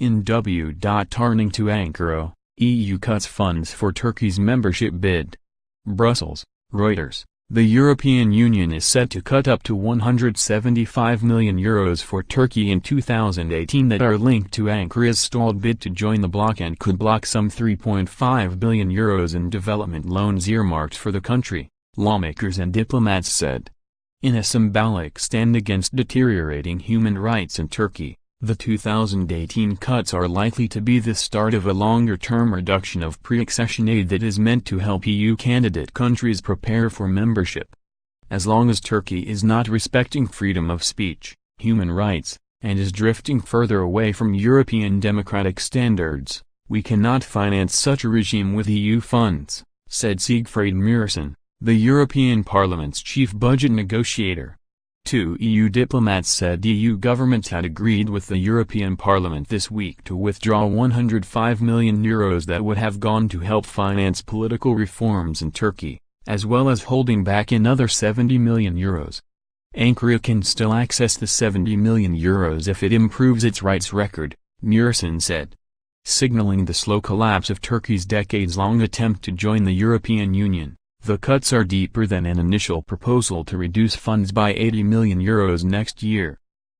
In w.arning to Ankara, EU cuts funds for Turkey's membership bid. Brussels, Reuters. The European Union is set to cut up to €175 million for Turkey in 2018 that are linked to Ankara's stalled bid to join the bloc and could block some €3.5 billion in development loans earmarked for the country, lawmakers and diplomats said. In a symbolic stand against deteriorating human rights in Turkey, the 2018 cuts are likely to be the start of a longer-term reduction of pre-accession aid that is meant to help EU candidate countries prepare for membership. As long as Turkey is not respecting freedom of speech, human rights, and is drifting further away from European democratic standards, we cannot finance such a regime with EU funds, said Siegfried Muresan, the European Parliament's chief budget negotiator. Two EU diplomats said EU governments had agreed with the European Parliament this week to withdraw €105 million that would have gone to help finance political reforms in Turkey, as well as holding back another €70 million. Ankara can still access the €70 million if it improves its rights record, Muresan said. Signaling the slow collapse of Turkey's decades-long attempt to join the European Union. The cuts are deeper than an initial proposal to reduce funds by €80 million next year.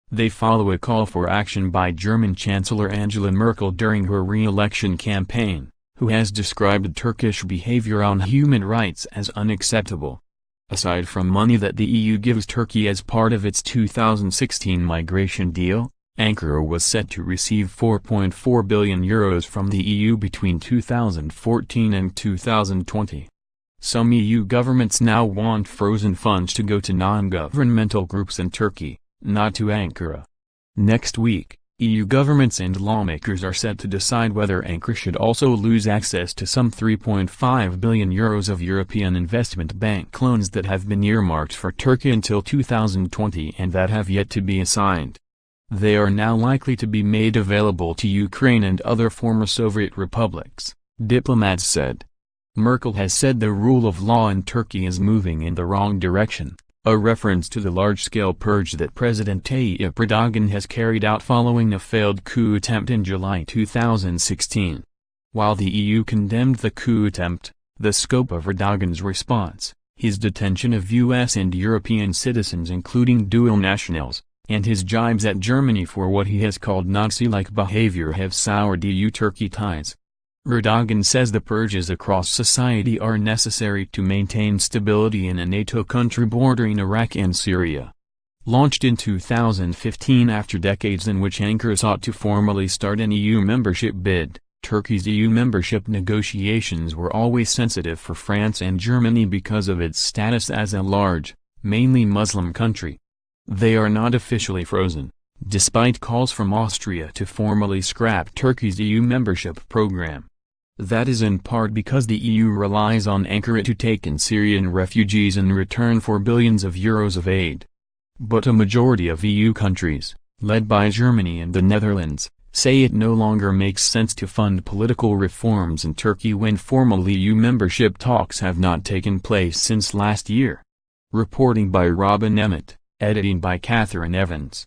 They follow a call for action by German Chancellor Angela Merkel during her re-election campaign, who has described Turkish behavior on human rights as unacceptable. Aside from money that the EU gives Turkey as part of its 2016 migration deal, Ankara was set to receive €4.4 billion from the EU between 2014 and 2020. Some EU governments now want frozen funds to go to non-governmental groups in Turkey, not to Ankara. Next week, EU governments and lawmakers are set to decide whether Ankara should also lose access to some €3.5 billion of European Investment Bank loans that have been earmarked for Turkey until 2020 and that have yet to be assigned. They are now likely to be made available to Ukraine and other former Soviet republics, diplomats said. Merkel has said the rule of law in Turkey is moving in the wrong direction, a reference to the large-scale purge that President Tayyip Erdogan has carried out following a failed coup attempt in July 2016. While the EU condemned the coup attempt, the scope of Erdogan's response, his detention of US and European citizens including dual nationals, and his jibes at Germany for what he has called Nazi-like behavior have soured EU-Turkey ties. Erdogan says the purges across society are necessary to maintain stability in a NATO country bordering Iraq and Syria. Launched in 2015 after decades in which Ankara sought to formally start an EU membership bid, Turkey's EU membership negotiations were always sensitive for France and Germany because of its status as a large, mainly Muslim country. They are not officially frozen, despite calls from Austria to formally scrap Turkey's EU membership program. That is in part because the EU relies on Ankara to take in Syrian refugees in return for billions of euros of aid. But a majority of EU countries, led by Germany and the Netherlands, say it no longer makes sense to fund political reforms in Turkey when formal EU membership talks have not taken place since last year. Reporting by Robin Emmett, editing by Catherine Evans.